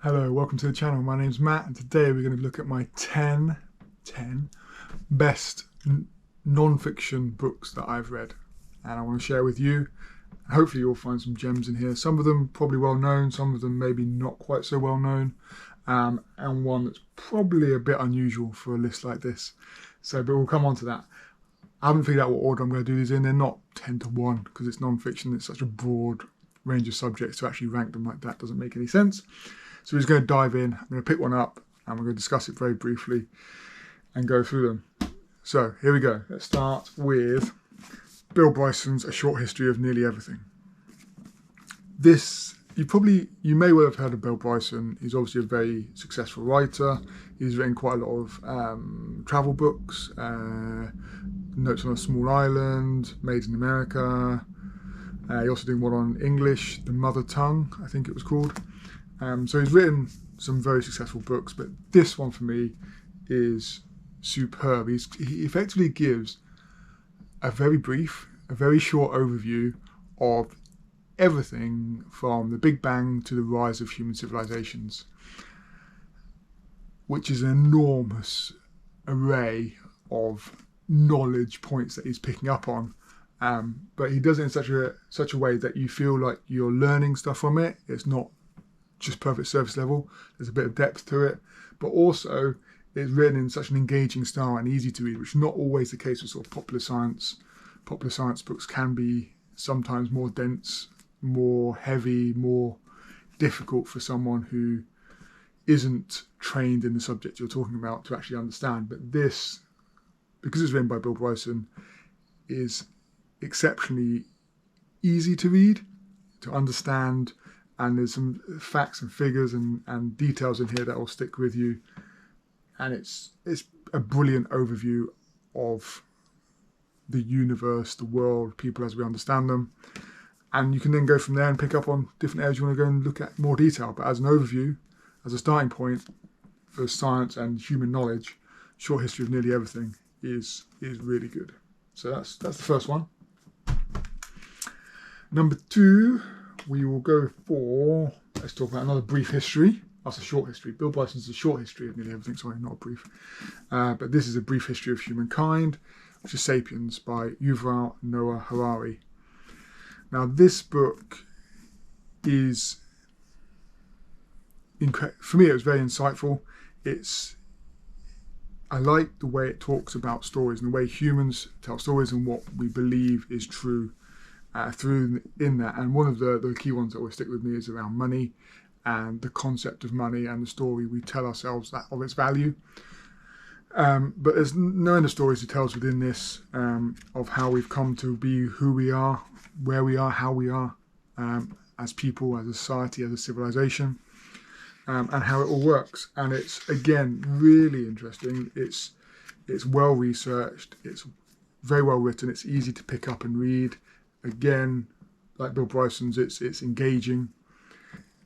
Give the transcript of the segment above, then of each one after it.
Hello, welcome to the channel. My name's Matt, and today we're going to look at my 10 best non-fiction books that I've read, and I want to share with you. Hopefully you'll find some gems in here. Some of them probably well known, some of them maybe not quite so well known, and one that's probably a bit unusual for a list like this. But we'll come on to that. I haven't figured out what order I'm going to do these in. They're not 10 to 1 because it's non-fiction. It's such a broad range of subjects, to actually rank them like that doesn't make any sense. So we're just going to dive in. I'm going to pick one up and we're going to discuss it very briefly and go through them. So here we go. Let's start with Bill Bryson's A Short History of Nearly Everything. This, you may well have heard of Bill Bryson. He's obviously a very successful writer. He's written quite a lot of travel books, Notes on a Small Island, Made in America. He also did one on English, The Mother Tongue, I think it was called. So he's written some very successful books, but this one for me is superb. He effectively gives a very brief, a very short overview of everything from the Big Bang to the rise of human civilizations, which is an enormous array of knowledge points that he's picking up on. But he does it in such a way that you feel like you're learning stuff from it. It's not just perfect surface level. There's a bit of depth to it, but also it's written in such an engaging style and easy to read, which is not always the case with sort of popular science. Popular science books can be sometimes more dense, more heavy, more difficult for someone who isn't trained in the subject you're talking about to actually understand. But this, because it's written by Bill Bryson, is exceptionally easy to read, to understand, and there's some facts and figures and details in here that will stick with you. And it's a brilliant overview of the universe, the world, people as we understand them. And you can then go from there and pick up on different areas you want to go and look at more detail. But as an overview, as a starting point for science and human knowledge, Short History of Nearly Everything is really good. So that's the first one. Number 2, we will go for, let's talk about another brief history. That's a short history. Bill Bryson's A Short History of Nearly Everything, sorry, not a brief. But this is a brief history of humankind, which is Sapiens by Yuvral Noah Harari. Now this book is, for me it was very insightful. I like the way it talks about stories and the way humans tell stories and what we believe is true in that. And one of the key ones that will stick with me is around money and the concept of money and the story we tell ourselves of its value. But there's no end of stories he tells within this of how we've come to be who we are, where we are, how we are as people, as a society, as a civilization, and how it all works. And it's, again, really interesting. It's well researched, it's very well written, it's easy to pick up and read. Again, like Bill Bryson's, it's engaging.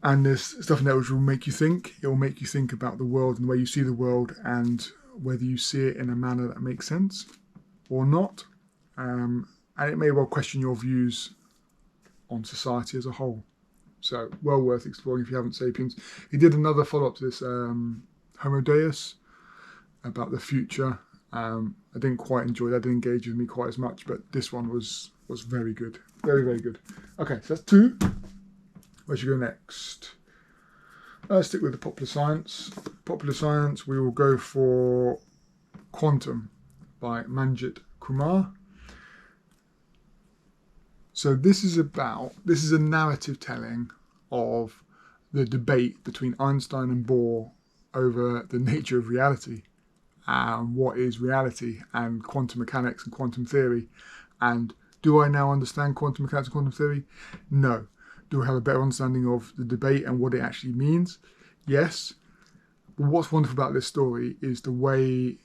And there's stuff in there which will make you think. It will make you think about the world and the way you see the world and whether you see it in a manner that makes sense or not. And it may well question your views on society as a whole. So, well worth exploring if you haven't Sapiens. He did another follow-up to this, Homo Deus, about the future. I didn't quite enjoy that, didn't engage with me quite as much, but this one was very good. Very, very good. Okay, so that's 2. Where should we go next? Let's stick with the popular science. Popular science, we will go for Quantum by Manjit Kumar. So this is a narrative telling of the debate between Einstein and Bohr over the nature of reality and what is reality and quantum mechanics and quantum theory. And do I now understand quantum mechanics and quantum theory? No. Do I have a better understanding of the debate and what it actually means? Yes. But what's wonderful about this story is the way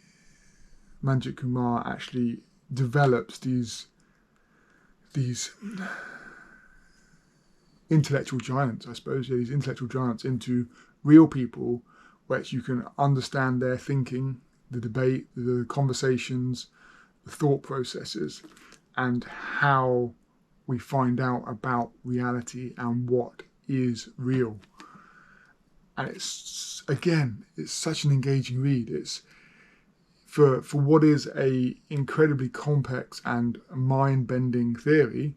Manjit Kumar actually develops these intellectual giants, I suppose, these intellectual giants into real people, which you can understand their thinking, the debate, the conversations, the thought processes, and how we find out about reality and what is real. and it's such an engaging read. It's for what is a incredibly complex and mind-bending theory.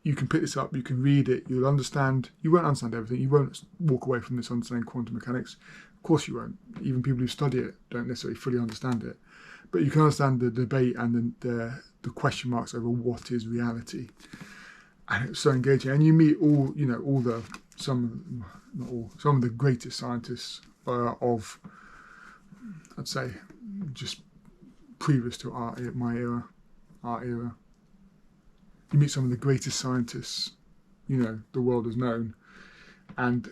You can pick this up, you can read it, you'll understand. You won't understand everything. You won't walk away from this understanding quantum mechanics. Of course you won't. Even people who study it don't necessarily fully understand it. But you can understand the debate and the question marks over what is reality. And it's so engaging. And you meet some of the greatest scientists of, I'd say, just previous to my era, our era. You meet some of the greatest scientists, the world has known. And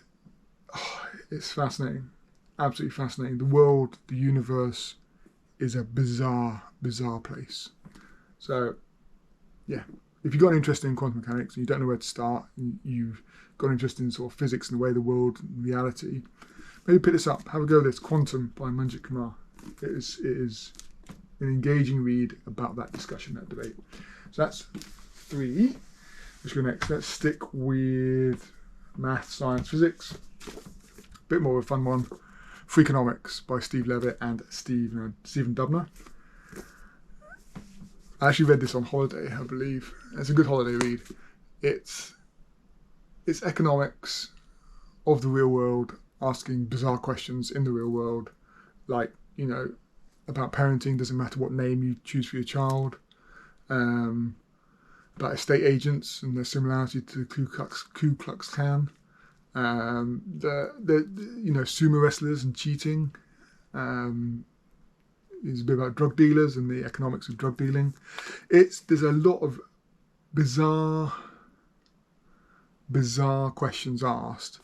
it's fascinating, absolutely fascinating. The world, the universe is a bizarre, bizarre place. So, yeah, if you've got an interest in quantum mechanics and you don't know where to start, and you've got an interest in sort of physics and the way the world, reality, maybe pick this up, have a go at this. Quantum by Manjit Kumar. It is an engaging read about that discussion, that debate. So that's 3. Let's go next. Let's stick with math, science, physics. A bit more of a fun one. Freakonomics by Steve Levitt and Stephen Dubner. I actually read this on holiday, I believe. It's a good holiday read. It's economics of the real world, asking bizarre questions in the real world, like, about parenting, doesn't matter what name you choose for your child, about estate agents and their similarity to the Ku Klux Klan, sumo wrestlers and cheating. It's a bit about drug dealers and the economics of drug dealing. There's a lot of bizarre questions asked,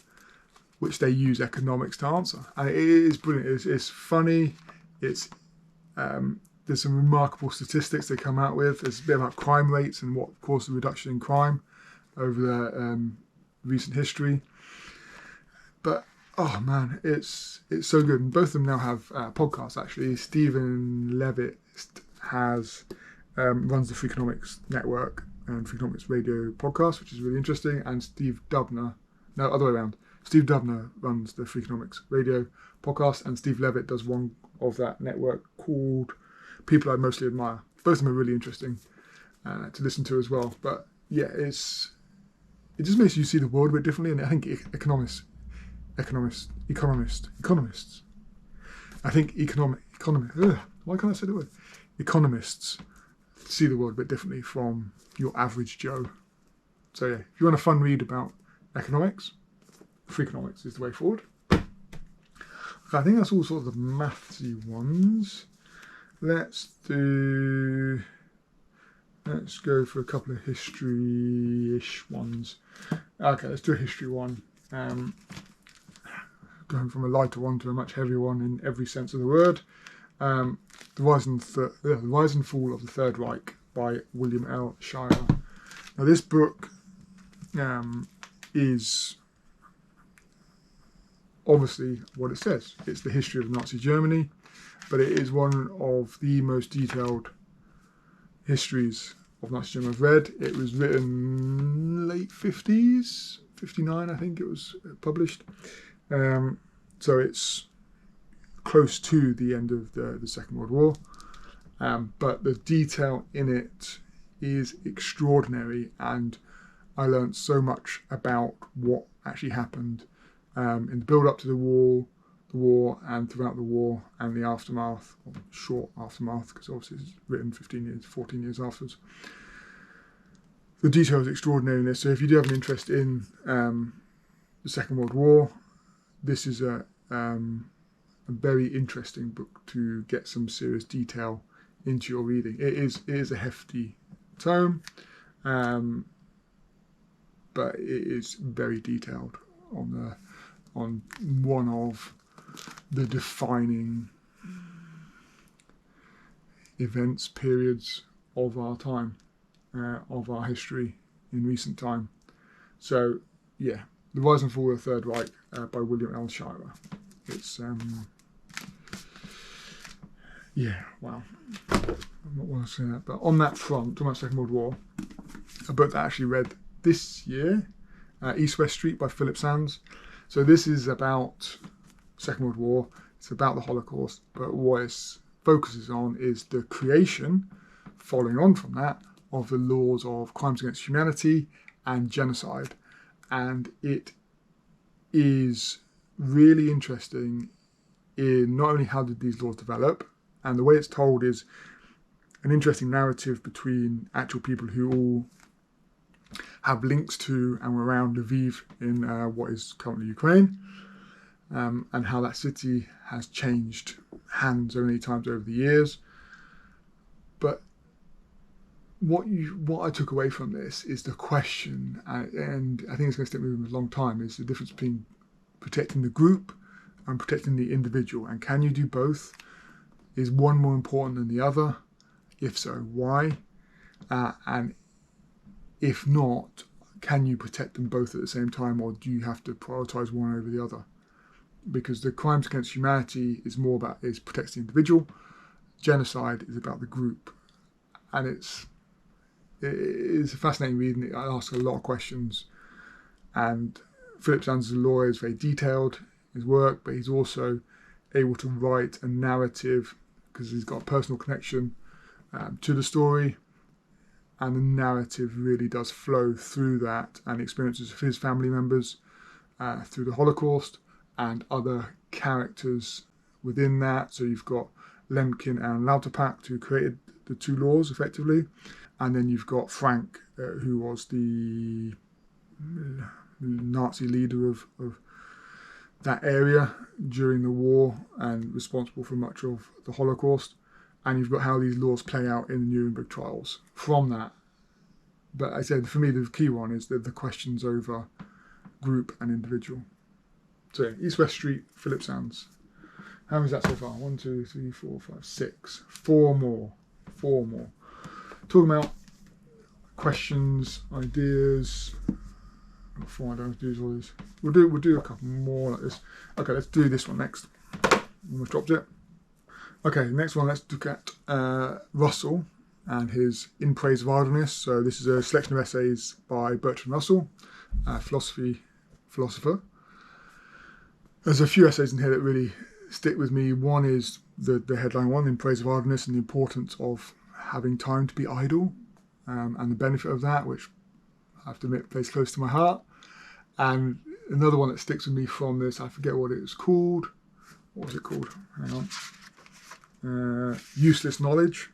which they use economics to answer, and it is brilliant. It's funny. There's some remarkable statistics they come out with. There's a bit about crime rates and what caused the reduction in crime over the recent history. But oh man, it's so good. And both of them now have podcasts. Actually, Stephen Levitt runs the Freakonomics network and Freakonomics radio podcast, which is really interesting. And Steve Dubner runs the Freakonomics radio podcast, and Steve Levitt does one of that network called People I Mostly Admire. Both of them are really interesting to listen to as well. But yeah, it just makes you see the world a bit differently. And I think economists. I think why can't I say the word? Economists see the world a bit differently from your average Joe. So yeah, if you want a fun read about economics, Freakonomics is the way forward. Okay, I think that's all sort of the mathsy ones. Let's go for a couple of history-ish ones. Okay, let's do a history one. Going from a lighter one to a much heavier one in every sense of the word. The Rise and Fall of the Third Reich by William L. Shirer. Now this book is obviously what it says. It's the history of Nazi Germany, but it is one of the most detailed histories of Nazi Germany I've read. It was written late 50s, 59 I think it was published. So it's close to the end of the Second World War, but the detail in it is extraordinary, and I learned so much about what actually happened in the build-up to the war, and throughout the war, and the aftermath, or short aftermath, because obviously it's written 14 years afterwards. The detail is extraordinary in this, so if you do have an interest in the Second World War, this is a very interesting book to get some serious detail into your reading. It is a hefty tome, but it is very detailed on one of the defining events, periods of our time, of our history in recent time. So yeah, The Rise and Fall of the Third Reich by William L. Shirer. It's wow. I'm not want to say that, but on that front, talking about Second World War, a book that I actually read this year, East West Street by Philippe Sands. So this is about Second World War. It's about the Holocaust, but what it focuses on is the creation, following on from that, of the laws of crimes against humanity and genocide. And it is really interesting in not only how did these laws develop, and the way it's told is an interesting narrative between actual people who all have links to and were around Lviv in what is currently Ukraine, and how that city has changed hands so many times over the years. But what I took away from this is the question, and I think it's going to stick with me for a long time, is the difference between protecting the group and protecting the individual. And can you do both? Is one more important than the other? If so, why? And if not, can you protect them both at the same time, or do you have to prioritize one over the other? Because the crimes against humanity is protects the individual. Genocide is about the group, and it's a fascinating reading. I ask a lot of questions, and Philippe as a lawyer is very detailed in his work, but he's also able to write a narrative because he's got a personal connection to the story, and the narrative really does flow through that and experiences of his family members through the Holocaust and other characters within that. So you've got Lemkin and Lauterpacht, who created the two laws effectively, and then you've got Frank, who was the Nazi leader of that area during the war and responsible for much of the Holocaust. And you've got how these laws play out in the Nuremberg trials from that. But I said, for me, the key one is that the questions over group and individual. So yeah, East West Street, Philippe Sands. How many is that so far? 1, 2, 3, 4, 5, 6. 4 more. Talking about questions, ideas. Got 4 ideas, do all this. We'll do a couple more like this. Okay, let's do this one next. Almost dropped it. Okay, next one, let's look at Russell and his In Praise of Idleness. So this is a selection of essays by Bertrand Russell, a philosopher. There's a few essays in here that really stick with me. One is the headline one, In Praise of Idleness, and the importance of having time to be idle, and the benefit of that, which I have to admit plays close to my heart. And another one that sticks with me from this, I forget what it was called. What was it called? Hang on. Useless knowledge.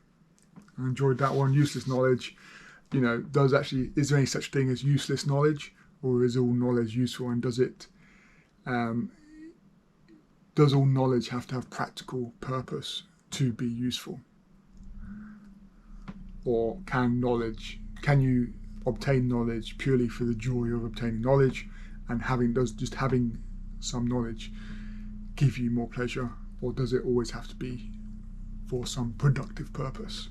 I enjoyed that one. Useless knowledge, is there any such thing as useless knowledge, or is all knowledge useful? And does all knowledge have to have practical purpose to be useful? Or can you obtain knowledge purely for the joy of obtaining knowledge, and does just having some knowledge give you more pleasure, or does it always have to be for some productive purpose?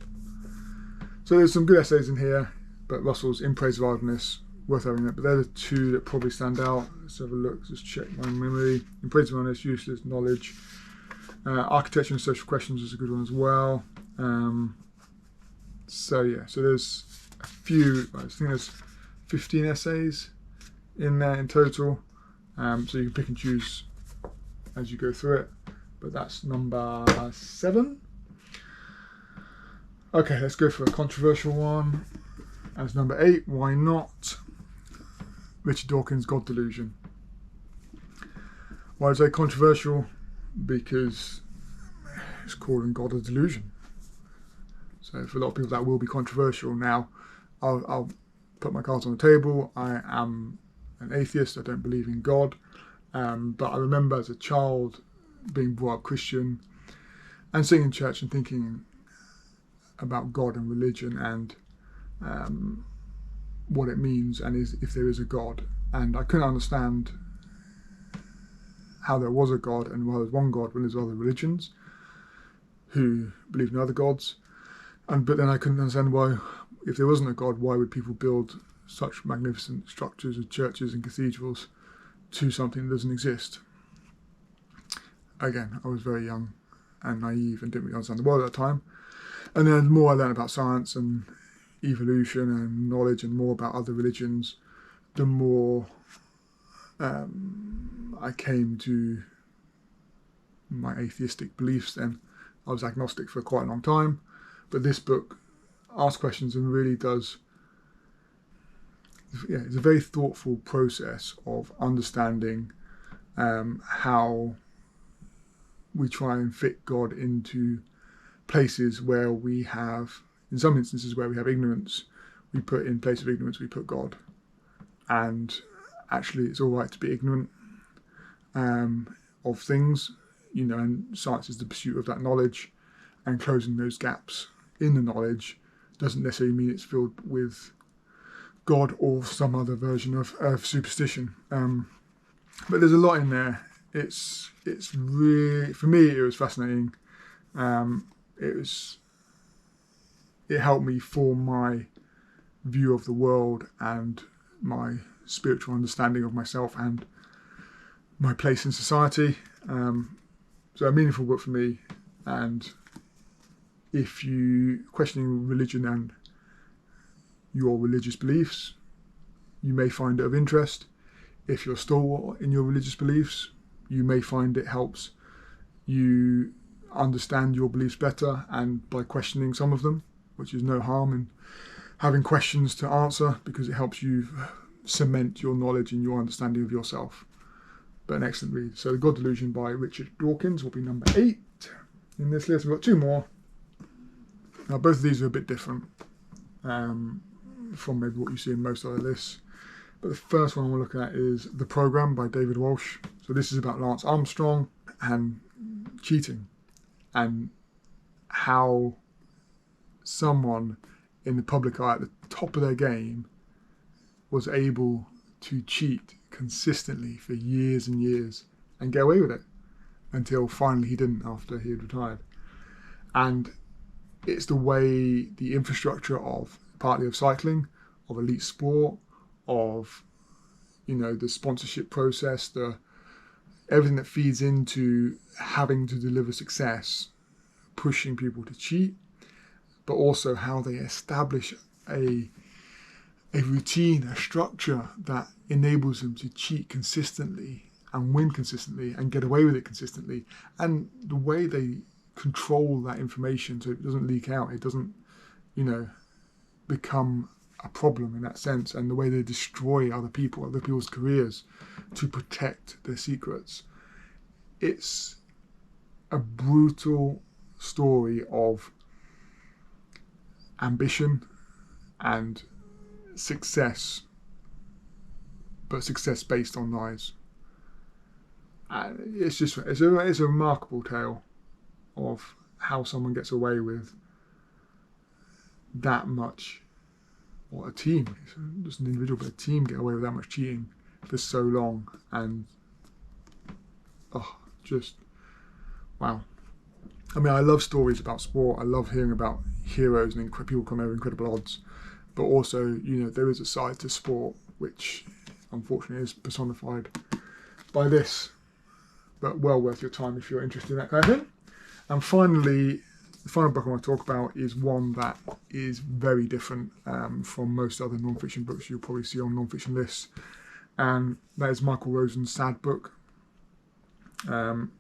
So there's some good essays in here, but Russell's In Praise of Idleness, worth having it. But they're the two that probably stand out. Let's have a look, just check my memory. In Praise of Idleness, Useless Knowledge. Architecture and Social Questions is a good one as well. So there's a few, I think there's 15 essays in there in total. So you can pick and choose as you go through it. But that's number 7. Okay, let's go for a controversial one. As number 8, why not? Richard Dawkins' God Delusion. Why is it controversial? Because it's calling God a delusion. So for a lot of people that will be controversial. Now, I'll put my cards on the table. I am an atheist. I don't believe in God. But I remember as a child being brought up Christian and sitting in church and thinking about God and religion and what it means and if there is a God. And I couldn't understand how there was a God and why there's one God when there's other religions who believe in other gods. But then I couldn't understand why, if there wasn't a God, why would people build such magnificent structures of churches and cathedrals to something that doesn't exist? Again, I was very young and naive and didn't really understand the world at that time. And then the more I learned about science and evolution and knowledge and more about other religions, the more I I came to my atheistic beliefs then. I was agnostic for quite a long time, but this book asks questions and really does, it's a very thoughtful process of understanding how we try and fit God into places where we have, in some instances where we have ignorance, we put in place of ignorance, we put God. And actually it's all right to be ignorant of things, and science is the pursuit of that knowledge, and closing those gaps in the knowledge doesn't necessarily mean it's filled with God or some other version of superstition. But there's a lot in there. It's really, for me, it was fascinating. It helped me form my view of the world and my spiritual understanding of myself and my place in society. So a meaningful book for me. And if you questioning religion and your religious beliefs, you may find it of interest. If you're stalwart in your religious beliefs, you may find it helps you understand your beliefs better, and by questioning some of them, which is no harm in having questions to answer, because it helps you cement your knowledge and your understanding of yourself. But an excellent read. So The God Delusion by Richard Dawkins will be number 8 in this list. We've got 2 more. Now both of these are a bit different from maybe what you see in most other lists. But the first one we'll look at is The Program by David Walsh. So this is about Lance Armstrong and cheating, and how someone in the public eye at the top of their game was able to cheat consistently for years and years and get away with it until finally he didn't, after he had retired. And it's the way the infrastructure of partly of cycling, of elite sport, of the sponsorship process, everything that feeds into having to deliver success, pushing people to cheat, but also how they establish a routine, a structure that enables them to cheat consistently and win consistently and get away with it consistently. And the way they control that information so it doesn't leak out, it doesn't, become a problem in that sense, and the way they destroy other people's careers to protect their secrets. It's a brutal story of ambition and success, but success based on lies. And it's a remarkable tale of how someone gets away with that much, or a team, just an individual, but a team get away with that much cheating for so long. And just wow. I mean, I love stories about sport. I love hearing about heroes and people come over incredible odds, but also there is a side to sport which unfortunately is personified by this, but well worth your time if you're interested in that kind of thing. And finally, the final book I want to talk about is one that is very different from most other non-fiction books you'll probably see on non-fiction lists, and that is Michael Rosen's Sad Book. And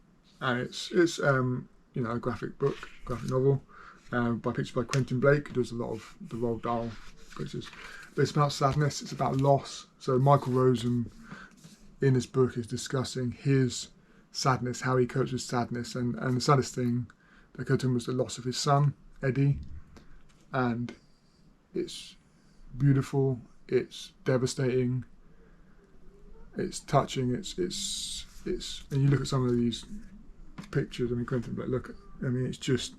it's a graphic novel by pictures by Quentin who does a lot of the Roald Dahl pictures. But it's about sadness, it's about loss. So Michael Rosen in this book is discussing his sadness, how he copes with sadness, and the saddest thing that occurred to him was the loss of his son, Eddie. And it's beautiful, it's devastating, it's touching, it's and you look at some of these pictures, Quentin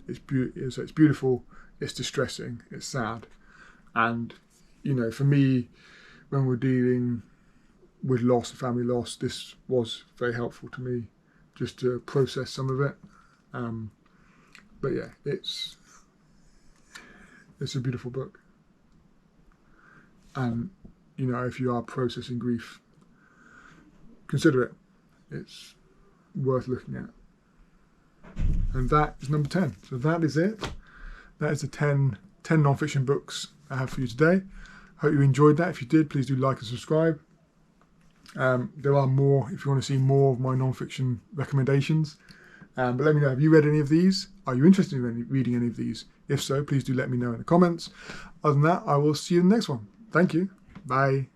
it's beautiful, it's distressing, it's sad. And for me, when we're dealing with loss, family loss, this was very helpful to me just to process some of it. But yeah, it's a beautiful book. And if you are processing grief, consider it. It's worth looking at. And that is number 10. So that is it. That is the 10 non-fiction books I have for you today. Hope you enjoyed that. If you did, please do like and subscribe. There are more if you want to see more of my non-fiction recommendations. But let me know, have you read any of these? Are you interested in reading any of these? If so, please do let me know in the comments. Other than that, I will see you in the next one. Thank you. Bye.